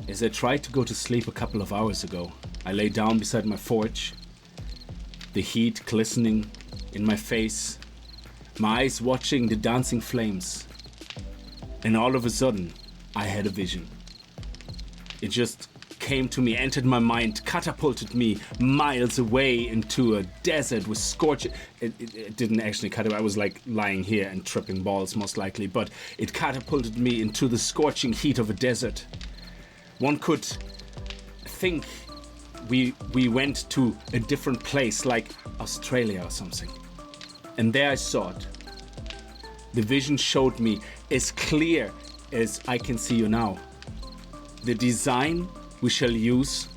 As I tried to go to sleep a couple of hours ago, I lay down beside my forge, the heat glistening in my face, my eyes watching the dancing flames. And all of a sudden, I had a vision. It just came to me, entered my mind, catapulted me miles away into a desert with scorching. It didn't actually cut it. I was like lying here and tripping balls most likely, but it catapulted me into the scorching heat of a desert. One could think we went to a different place like Australia or something. And there I saw it. The vision showed me as clear as I can see you now. The design we shall use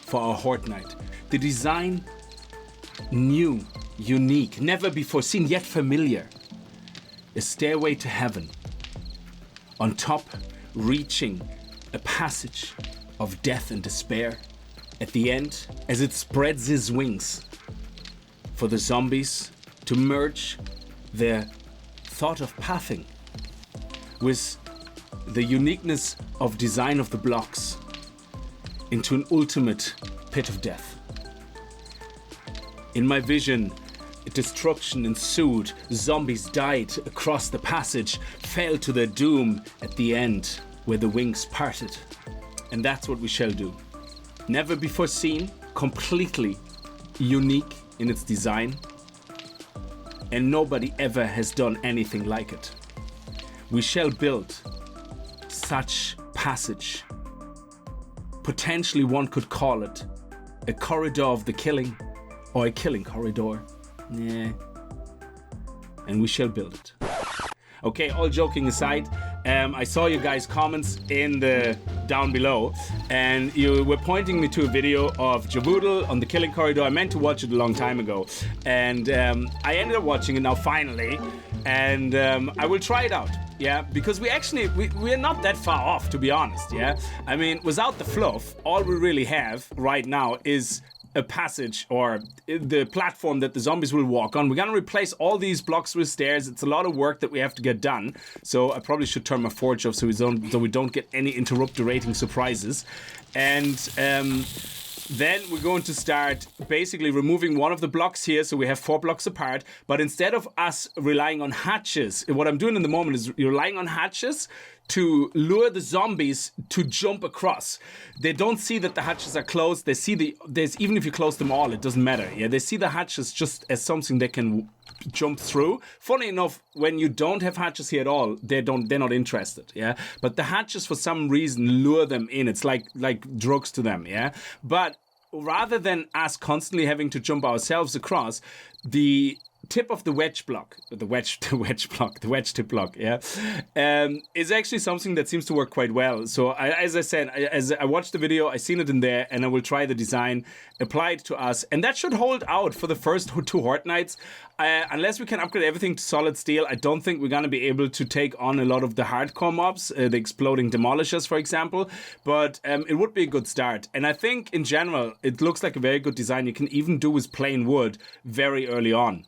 for our Horde Night. The design, new, unique, never before seen, yet familiar. A stairway to heaven. On top, reaching a passage of death and despair. At the end, as it spreads its wings, for the zombies to merge their thought of pathing with the uniqueness of design of the blocks into an ultimate pit of death. In my vision, destruction ensued, zombies died across the passage, fell to their doom at the end where the wings parted. And that's what we shall do. Never before seen, completely unique in its design, and nobody ever has done anything like it. We shall build such passage. Potentially one could call it a corridor of the killing or a killing corridor. Yeah. And we shall build it. Okay, all joking aside, I saw you guys' comments in the down below, and you were pointing me to a video of Javoodle on the killing corridor. I meant to watch it a long time ago, and I ended up watching it now finally, and I will try it out. Yeah, because we're not that far off, to be honest. Yeah, I mean, without the fluff, all we really have right now is a passage or the platform that the zombies will walk on. We're gonna replace all these blocks with stairs. It's a lot of work that we have to get done. So I probably should turn my forge off so we don't get any interrupting surprises. And then we're going to start basically removing one of the blocks here, so we have 4 blocks apart. But instead of us relying on hatches, what I'm doing in the moment is relying on hatches to lure the zombies to jump across. They don't see that the hatches are closed. They see there's even if you close them all, it doesn't matter. Yeah, they see the hatches just as something they can jump through. Funny enough, when you don't have hatches here at all, they're not interested. Yeah, but the hatches for some reason lure them in. It's like drugs to them. Yeah, but rather than us constantly having to jump ourselves across, the tip of the wedge block, the wedge tip block, yeah, is actually something that seems to work quite well. So as I said, as I watched the video, I seen it in there, and I will try the design, apply it to us, and that should hold out for the first 2 Horde Nights. Unless we can upgrade everything to solid steel, I don't think we're going to be able to take on a lot of the hardcore mobs, the exploding demolishers, for example, but it would be a good start. And I think in general, it looks like a very good design. You can even do with plain wood very early on,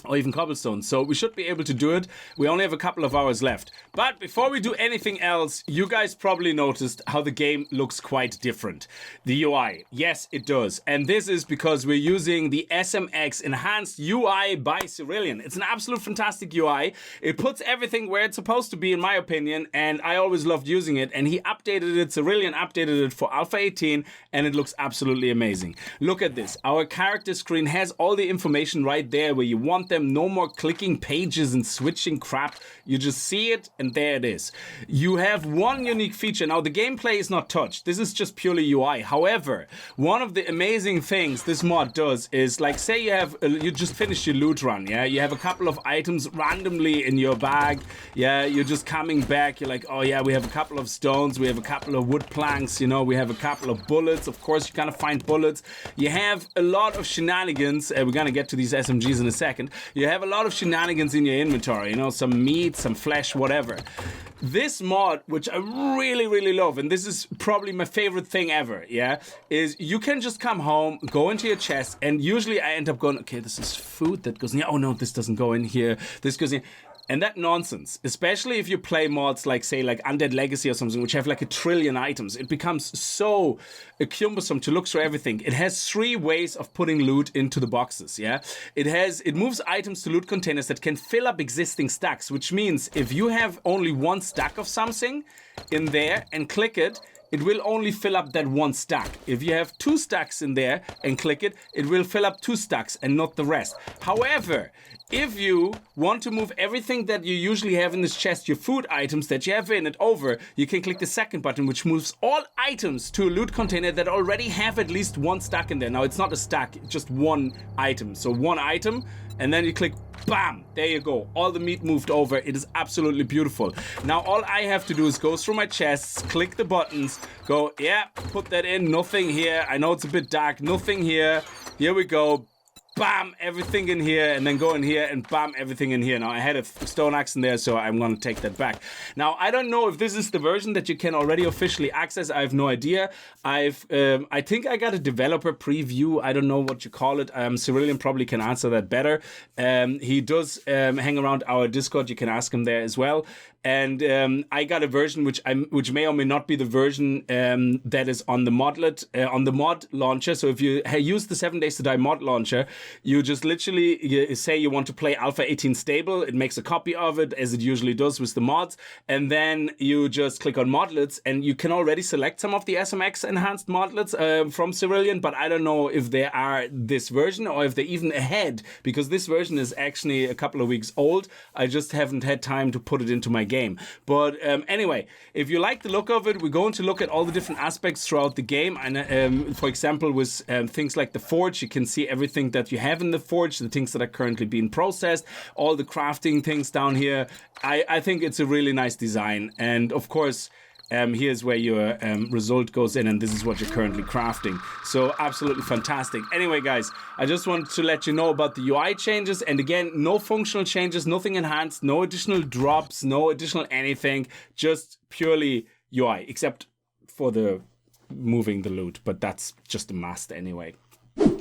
or even cobblestone. So we should be able to do it. We only have a couple of hours left. But before we do anything else, you guys probably noticed how the game looks quite different. The UI, yes, it does. And this is because we're using the SMX Enhanced UI by Cerulean. It's an absolute fantastic UI. It puts everything where it's supposed to be, in my opinion, and I always loved using it. And he updated it, Cerulean updated it for Alpha 18, and it looks absolutely amazing. Look at this. Our character screen has all the information right there where you want them. No more clicking pages and switching crap. You just see it and there it is. You have one unique feature. Now the gameplay is not touched. This is just purely UI. However, one of the amazing things this mod does is, like, say you just finished your loot run, yeah? You have a couple of items randomly in your bag, yeah? You're just coming back. You're like, oh yeah, we have a couple of stones. We have a couple of wood planks, you know? We have a couple of bullets. Of course, you kind of find bullets. You have a lot of shenanigans. We're gonna get to these SMGs in a second. You have a lot of shenanigans in your inventory, you know, some meat, some flesh, whatever. This mod, which I really, really love, and this is probably my favorite thing ever, yeah, is you can just come home, go into your chest, and usually I end up going, okay, this is food that goes in here. Oh no, this doesn't go in here. This goes in. And that nonsense, especially if you play mods like, say, like Undead Legacy or something, which have like 1 trillion items, it becomes so cumbersome to look through everything. It has 3 ways of putting loot into the boxes, yeah? It moves items to loot containers that can fill up existing stacks, which means if you have only 1 stack of something in there and click it, it will only fill up that 1 stack. If you have 2 stacks in there and click it, it will fill up 2 stacks and not the rest. However, if you want to move everything that you usually have in this chest, your food items that you have in it over, you can click the second button, which moves all items to a loot container that already have at least 1 stack in there. Now, it's not a stack, it's just 1 item. So 1 item, and then you click, bam, there you go. All the meat moved over. It is absolutely beautiful. Now, all I have to do is go through my chests, click the buttons, go, yeah, put that in, nothing here. I know it's a bit dark, nothing here. Here we go. Bam, everything in here, and then go in here and bam, everything in here. Now, I had a stone axe in there, so I'm going to take that back. Now, I don't know if this is the version that you can already officially access. I have no idea. I think I got a developer preview. I don't know what you call it. Cerulean probably can answer that better. He does hang around our Discord. You can ask him there as well. And I got a version which may or may not be the version that is on the mod launcher. So if you use the 7 Days to Die mod launcher, you just literally say you want to play Alpha 18 stable. It makes a copy of it, as it usually does with the mods. And then you just click on modlets, and you can already select some of the SMX enhanced modlets from Cerulean, but I don't know if they are this version or if they're even ahead, because this version is actually a couple of weeks old. I just haven't had time to put it into my game. But anyway, if you like the look of it, we're going to look at all the different aspects throughout the game. And for example, with things like the forge, you can see everything that you have in the forge, the things that are currently being processed, all the crafting things down here. I think it's a really nice design. And of course, here's where your result goes in, and this is what you're currently crafting. So absolutely fantastic. Anyway, guys, I just wanted to let you know about the UI changes. And again, no functional changes, nothing enhanced, no additional drops, no additional anything, just purely UI, except for the moving the loot, but that's just a must anyway.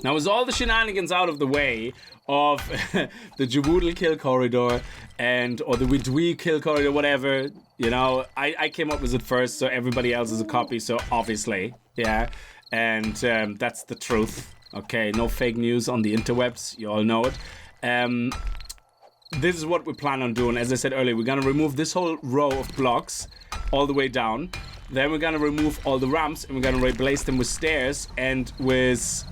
Now, with all the shenanigans out of the way of the Jawoodle kill corridor or the Widwee kill corridor, whatever, you know, I came up with it first, so everybody else is a copy, so obviously, yeah, and that's the truth, okay, no fake news on the interwebs, you all know it. This is what we plan on doing. As I said earlier, we're going to remove this whole row of blocks all the way down, then we're going to remove all the ramps, and we're going to replace them with stairs and with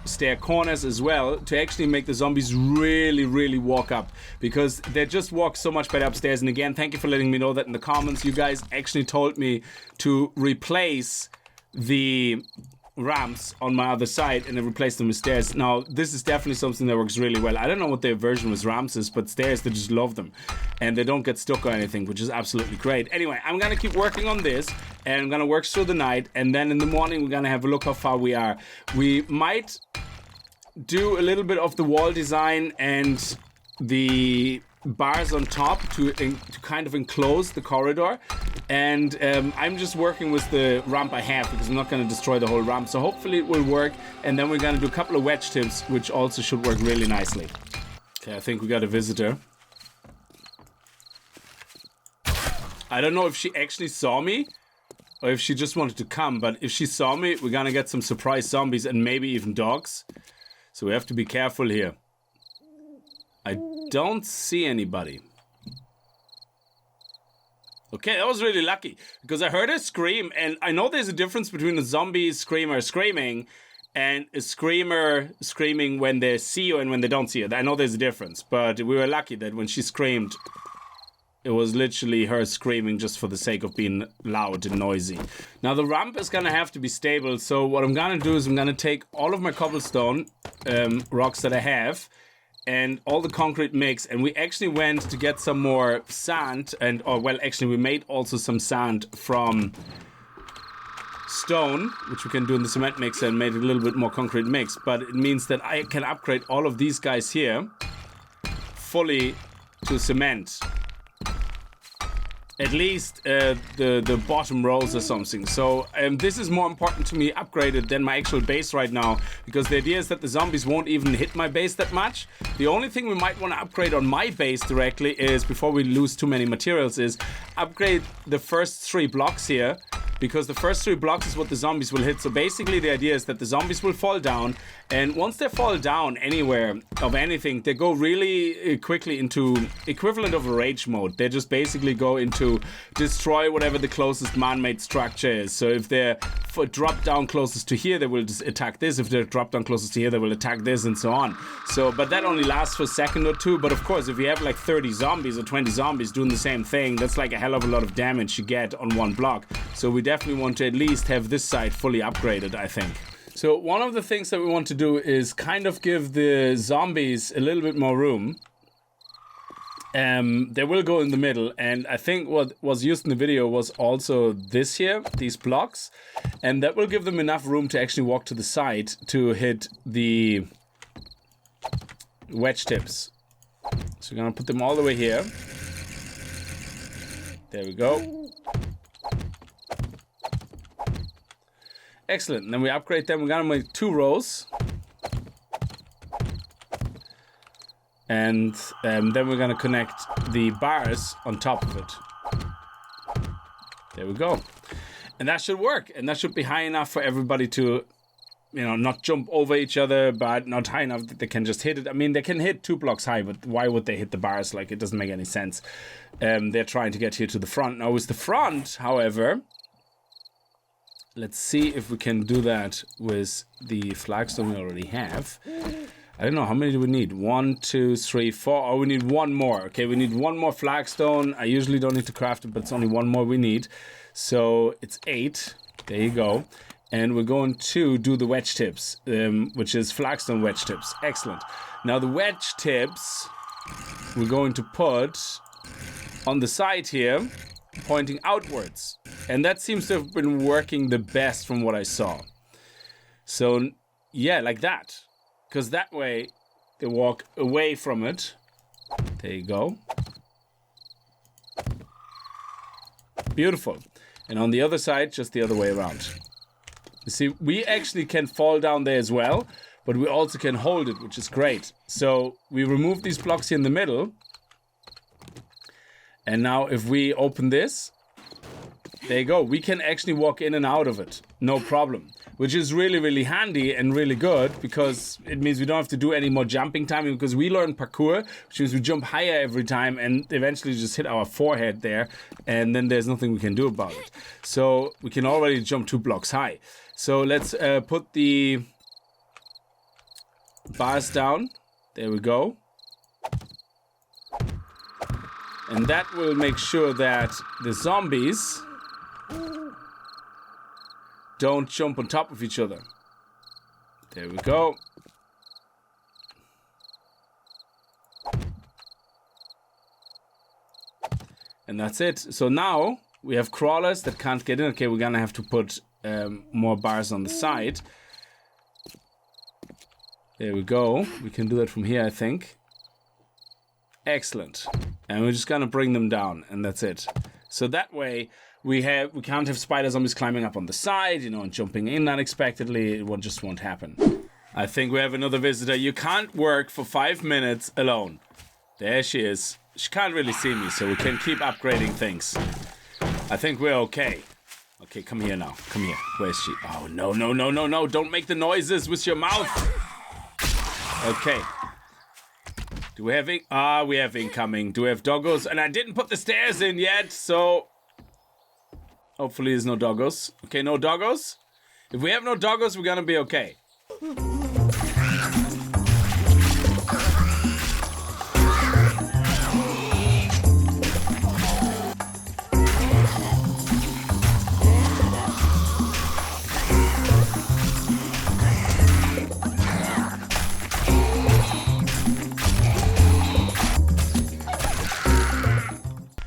stair corners as well, to actually make the zombies really, really walk up, because they just walk so much better upstairs. And again, thank you for letting me know that in the comments. You guys actually told me to replace the ramps on my other side and then replace them with stairs. Now, this is definitely something that works really well. I don't know what their version with ramps is, but stairs, they just love them. And they don't get stuck or anything, which is absolutely great. Anyway, I'm going to keep working on this, and I'm going to work through the night, and then in the morning, we're going to have a look how far we are. We might do a little bit of the wall design and the bars on top to kind of enclose the corridor, and I'm just working with the ramp I have, because I'm not going to destroy the whole ramp, so hopefully it will work. And then we're going to do a couple of wedge tips, which also should work really nicely. Okay, I think we got a visitor. I don't know if she actually saw me or if she just wanted to come, but if she saw me, we're going to get some surprise zombies and maybe even dogs, so we have to be careful here. I don't see anybody. Okay, that was really lucky, because I heard her scream, and I know there's a difference between a zombie screamer screaming and a screamer screaming when they see you and when they don't see you. I know there's a difference, but we were lucky that when she screamed, it was literally her screaming just for the sake of being loud and noisy. Now, the ramp is going to have to be stable, so what I'm going to do is I'm going to take all of my cobblestone rocks that I have, and all the concrete mix, and we actually went to get some more sand, we made also some sand from stone, which we can do in the cement mixer, and made a little bit more concrete mix. But it means that I can upgrade all of these guys here fully to cement. at least the bottom rows or something. So this is more important to me upgraded than my actual base right now, because the idea is that the zombies won't even hit my base that much. The only thing we might want to upgrade on my base directly is, before we lose too many materials, is upgrade the first 3 blocks here, because the first 3 blocks is what the zombies will hit. So basically the idea is that the zombies will fall down, and once they fall down anywhere of anything, they go really quickly into equivalent of a rage mode. They just basically go into destroy whatever the closest man-made structure is. So if they're drop down closest to here, they will just attack this. If they're drop down closest to here, they will attack this, and so on. So, but that only lasts for a second or two. But of course, if you have like 30 zombies or 20 zombies doing the same thing, that's like a hell of a lot of damage you get on one block. So we definitely want to at least have this side fully upgraded, I think. So one of the things that we want to do is kind of give the zombies a little bit more room. They will go in the middle, and I think what was used in the video was also this here, these blocks, and that will give them enough room to actually walk to the side to hit the wedge tips. So we're gonna put them all the way here. There we go. Excellent. And then we upgrade them. We're gonna make 2 rows. And then we're gonna connect the bars on top of it. There we go. And that should work. And that should be high enough for everybody to, you know, not jump over each other, but not high enough that they can just hit it. I mean, they can hit 2 blocks high, but why would they hit the bars? Like, it doesn't make any sense. They're trying to get here to the front. Now, with the front, however, let's see if we can do that with the flagstone we already have. I don't know, how many do we need? 1, 2, 3, 4. Oh, we need 1 more. Okay, we need 1 more flagstone. I usually don't need to craft it, but it's only 1 more we need. So it's 8. There you go. And we're going to do the wedge tips, which is flagstone wedge tips. Excellent. Now the wedge tips, we're going to put on the side here, pointing outwards. And that seems to have been working the best from what I saw. So, yeah, like that. Because that way, they walk away from it. There you go. Beautiful. And on the other side, just the other way around. You see, we actually can fall down there as well, but we also can hold it, which is great. So we remove these blocks here in the middle. And now if we open this, there you go. We can actually walk in and out of it. No problem. Which is really, really handy and really good, because it means we don't have to do any more jumping timing, because we learn parkour, which means we jump higher every time and eventually just hit our forehead there, and then there's nothing we can do about it. So we can already jump 2 blocks high. So let's put the bars down. There we go. And that will make sure that the zombies don't jump on top of each other. There we go. And that's it. So now we have crawlers that can't get in. Okay, we're gonna have to put more bars on the side. There we go. We can do that from here, I think. Excellent. And we're just gonna bring them down, and that's it. So that way we can't have spider zombies climbing up on the side, you know, and jumping in unexpectedly. It just won't happen. I think we have another visitor. You can't work for 5 minutes alone. There she is. She can't really see me, so we can keep upgrading things. I think we're okay. Okay, come here now. Come here. Where's she? Oh, no, no, no, no, no. Don't make the noises with your mouth. Okay. Do we have... we have incoming. Do we have doggos? And I didn't put the stairs in yet, so... Hopefully there's no doggos. Okay, no doggos. If we have no doggos, we're gonna be okay.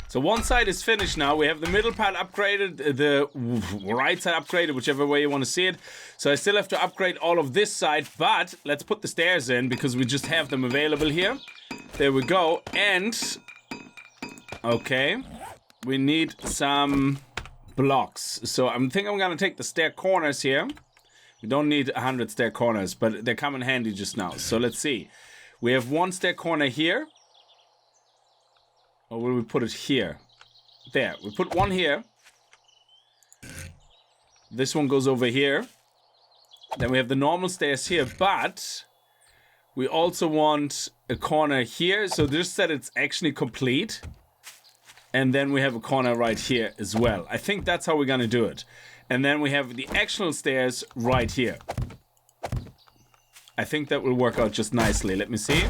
So one side is finished now. We have the middle part upgraded, the right side upgraded, whichever way you want to see it. So I still have to upgrade all of this side, but let's put the stairs in because we just have them available here. There we go. And, okay, we need some blocks. So I think I'm gonna take the stair corners here. We don't need 100 stair corners, but they come in handy just now. So let's see. We have one stair corner here. Or will we put it here? There, we put one here. This one goes over here. Then we have the normal stairs here, but we also want a corner here. So just that it's actually complete. And then we have a corner right here as well. I think that's how we're gonna do it. And then we have the actual stairs right here. I think that will work out just nicely. Let me see.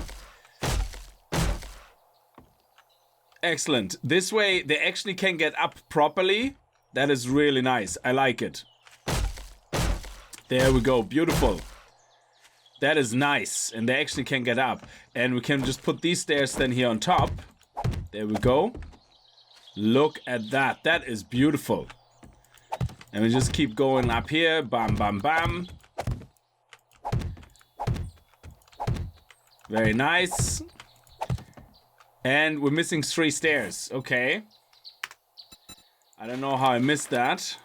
Excellent. This way they actually can get up properly. That is really nice. I like it. There we go. Beautiful. That is nice. And they actually can get up. And we can just put these stairs then here on top. There we go. Look at that. That is beautiful. And we just keep going up here. Bam, bam, bam. Very nice. And we're missing 3 stairs. Okay. I don't know how I missed that.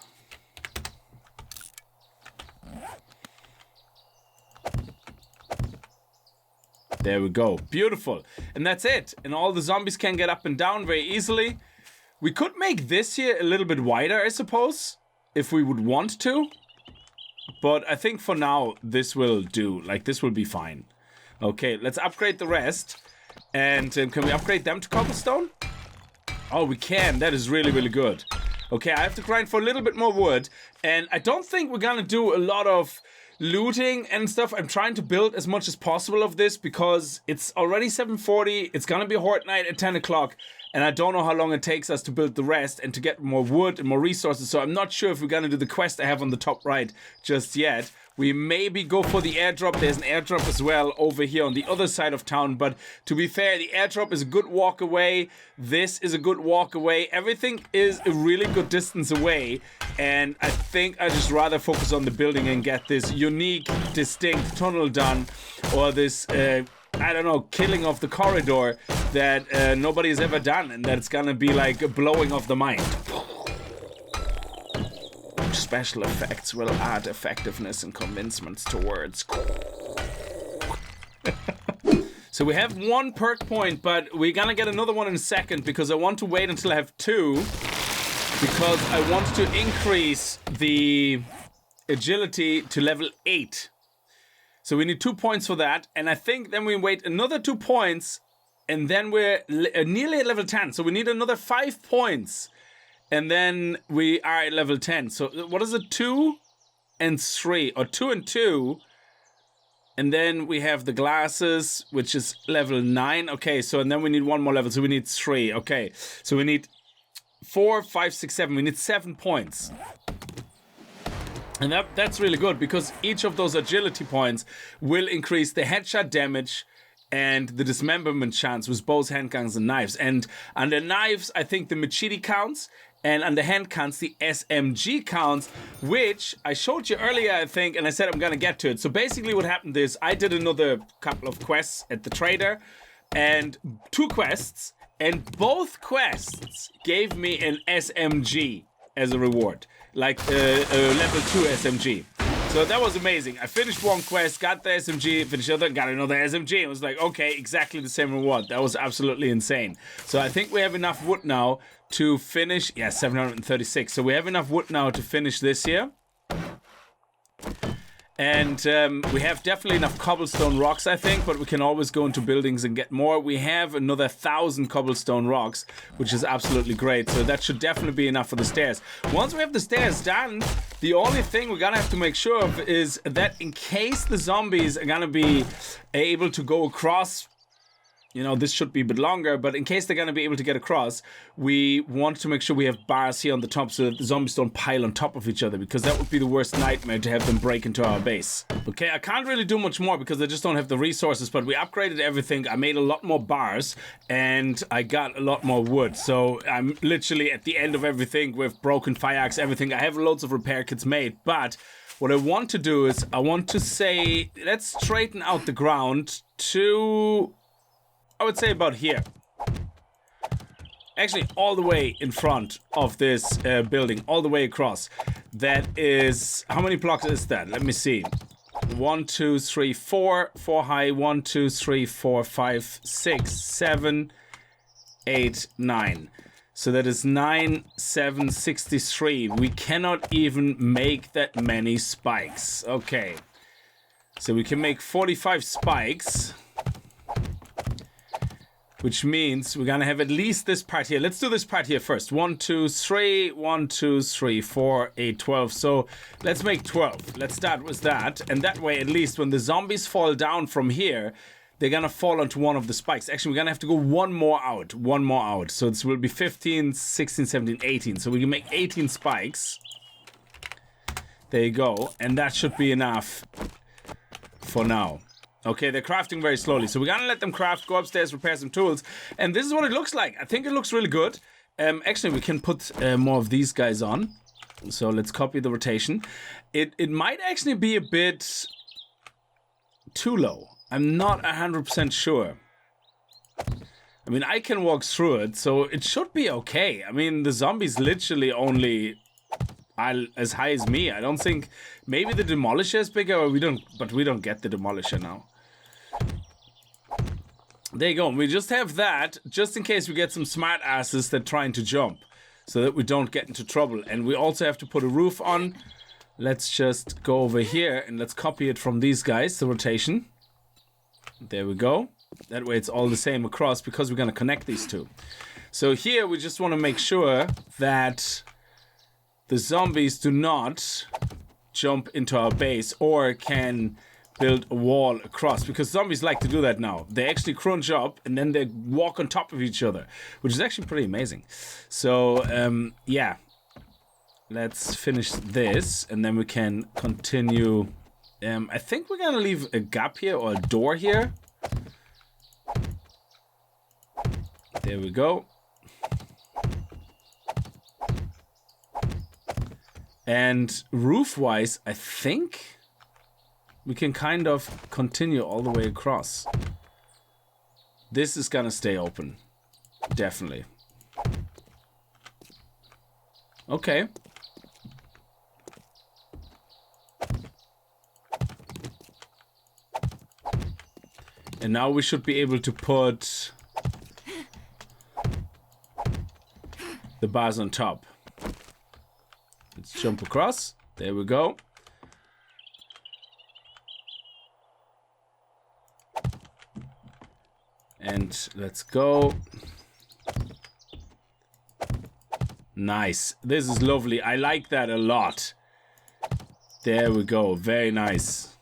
There we go. Beautiful. And that's it. And all the zombies can get up and down very easily. We could make this here a little bit wider, I suppose, if we would want to. But I think for now, this will do. Like, this will be fine. Okay, let's upgrade the rest. And can we upgrade them to cobblestone? Oh, we can. That is really, really good. Okay, I have to grind for a little bit more wood. And I don't think we're gonna do a lot of looting and stuff. I'm trying to build as much as possible of this because it's already 7:40. It's gonna be a horde night at 10 o'clock. And I don't know how long it takes us to build the rest and to get more wood and more resources. So I'm not sure if we're gonna do the quest I have on the top right just yet. We maybe go for the airdrop. There's an airdrop as well over here on the other side of town. But to be fair, the airdrop is a good walk away. This is a good walk away. Everything is a really good distance away. And I think I just rather focus on the building and get this unique, distinct tunnel done. Or this, I don't know, killing of the corridor that nobody has ever done. And that's gonna be like a blowing of the mind. Special effects will add effectiveness and convincements to words. So we have 1 perk point, but we're gonna get another one in a second because I want to wait until I have 2 because I want to increase the agility to level 8. So we need 2 points for that, and I think then we wait another 2 points, and then we're nearly at level 10. So we need another 5 points. And then we are at level 10. So what is it? 2 and 3. Or 2 and 2. And then we have the glasses, which is level 9. Okay, so and then we need 1 more level. So we need 3. Okay, so we need 4, 5, 6, 7. We need 7 points. And that's really good because each of those agility points will increase the headshot damage and the dismemberment chance with bows, handguns, and knives. And under knives, I think the machete counts. And on the hand counts, the SMG counts, which I showed you earlier, I think, and I said I'm gonna get to it. So basically what happened is I did another couple of quests at the trader, and 2 quests, and both quests gave me an SMG as a reward, like a level 2 SMG. So that was amazing. I finished 1 quest, got the SMG, finished other, got another SMG. It was like, okay, exactly the same reward. That was absolutely insane. So I think we have enough wood now to finish. Yeah, 736. So we have enough wood now to finish this here. And we have definitely enough cobblestone rocks, I think, but we can always go into buildings and get more. We have another 1,000 cobblestone rocks, which is absolutely great. So that should definitely be enough for the stairs. Once we have the stairs done, the only thing we're gonna have to make sure of is that in case the zombies are gonna be able to go across, you know, this should be a bit longer, but in case they're going to be able to get across, we want to make sure we have bars here on the top so that the zombies don't pile on top of each other, because that would be the worst nightmare to have them break into our base. Okay, I can't really do much more because I just don't have the resources, but we upgraded everything. I made a lot more bars and I got a lot more wood. So I'm literally at the end of everything with broken fire axe, everything. I have loads of repair kits made, but what I want to do is I want to say, let's straighten out the ground to, I would say, about here. Actually, all the way in front of this building, all the way across. That is, how many blocks is that? Let me see. 1, 2, 3, 4. 4 high. 1, 2, 3, 4, 5, 6, 7, 8, 9. So that is 9, 7, 63. We cannot even make that many spikes. Okay. So we can make 45 spikes. Which means we're gonna have at least this part here. Let's do this part here first. 1, 2, 3, 1, 2, 3, 4, 8, 12. So let's make 12. Let's start with that. And that way, at least when the zombies fall down from here, they're gonna fall onto one of the spikes. Actually, we're gonna have to go one more out. One more out. So this will be 15, 16, 17, 18. So we can make 18 spikes. There you go. And that should be enough for now. Okay, they're crafting very slowly. So we're gonna let them craft, go upstairs, repair some tools. And this is what it looks like. I think it looks really good. Actually, we can put more of these guys on. So let's copy the rotation. It might actually be a bit too low. I'm not 100% sure. I mean, I can walk through it, so it should be okay. I mean, the zombies literally only as high as me. I don't think... Maybe the Demolisher is bigger, or we don't get the Demolisher now. There you go. We just have that, just in case we get some smart asses that are trying to jump, so that we don't get into trouble. And we also have to put a roof on. Let's just go over here, and let's copy it from these guys, the rotation. There we go. That way it's all the same across, because we're going to connect these two. So here we just want to make sure that the zombies do not jump into our base or can build a wall across, because zombies like to do that now. They actually crunch up and then they walk on top of each other, which is actually pretty amazing. So yeah, let's finish this and then we can continue. I think we're gonna leave a gap here, or a door here. There we go. And roof-wise, I think we can kind of continue all the way across. This is gonna stay open. Definitely. Okay. And now we should be able to put the bars on top. Let's jump across. There we go. And let's go. Nice. This is lovely. I like that a lot. There we go. Very nice.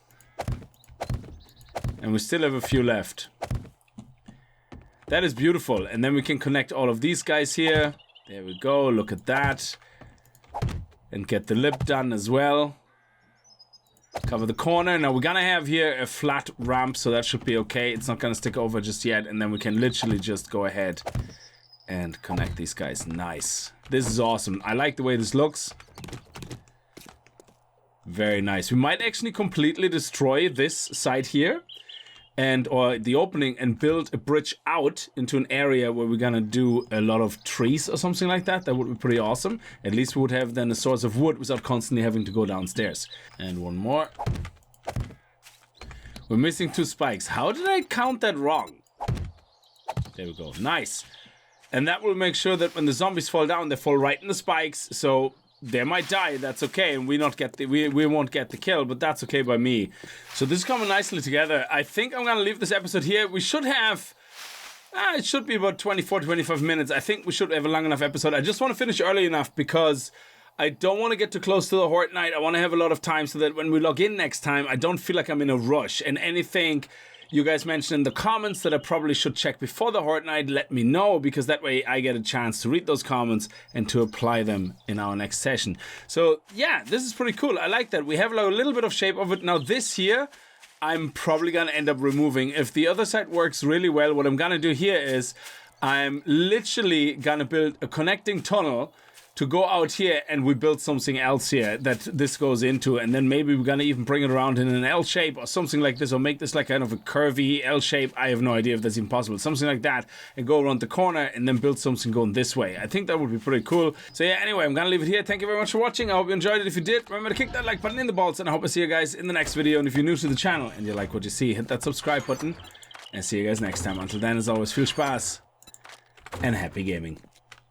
And we still have a few left. That is beautiful. And then we can connect all of these guys here. There we go. Look at that. And get the lip done as well. Cover the corner. Now we're gonna have here a flat ramp, so that should be okay. It's not gonna stick over just yet. And then we can literally just go ahead and connect these guys. Nice. This is awesome. I like the way this looks. Very nice. We might actually completely destroy this side here. Or the opening, and build a bridge out into an area where we're gonna do a lot of trees or something like that. That would be pretty awesome. At least we would have then a source of wood without constantly having to go downstairs. And one more. We're missing 2 spikes. How did I count that wrong? There we go. Nice. And that will make sure that when the zombies fall down, they fall right in the spikes. So they might die, that's okay, and we won't get the kill, but that's okay by me. So this is coming nicely together. I think I'm gonna leave this episode here. We should have it should be about 24-25 minutes. I think we should have a long enough episode. I just want to finish early enough because I don't want to get too close to the Horde night. I want to have a lot of time so that when we log in next time, I don't feel like I'm in a rush. And anything you guys mentioned in the comments that I probably should check before the Horde night, let me know, because that way I get a chance to read those comments and to apply them in our next session. So yeah, this is pretty cool. I like that. We have like a little bit of shape of it. Now this here, I'm probably going to end up removing. If the other side works really well, what I'm going to do here is I'm literally going to build a connecting tunnel to go out here and we build something else here that this goes into, and then maybe we're gonna even bring it around in an L shape or something like this, or make this like kind of a curvy L shape. I have no idea if that's even possible. Something like that, and go around the corner and then build something going this way. I think that would be pretty cool. So yeah, anyway, I'm gonna leave it here. Thank you very much for watching. I hope you enjoyed it. If you did, remember to kick that like button in the balls, and I hope I see you guys in the next video. And if you're new to the channel and you like what you see, hit that subscribe button, and see you guys next time. Until then, as always, viel Spaß and happy gaming.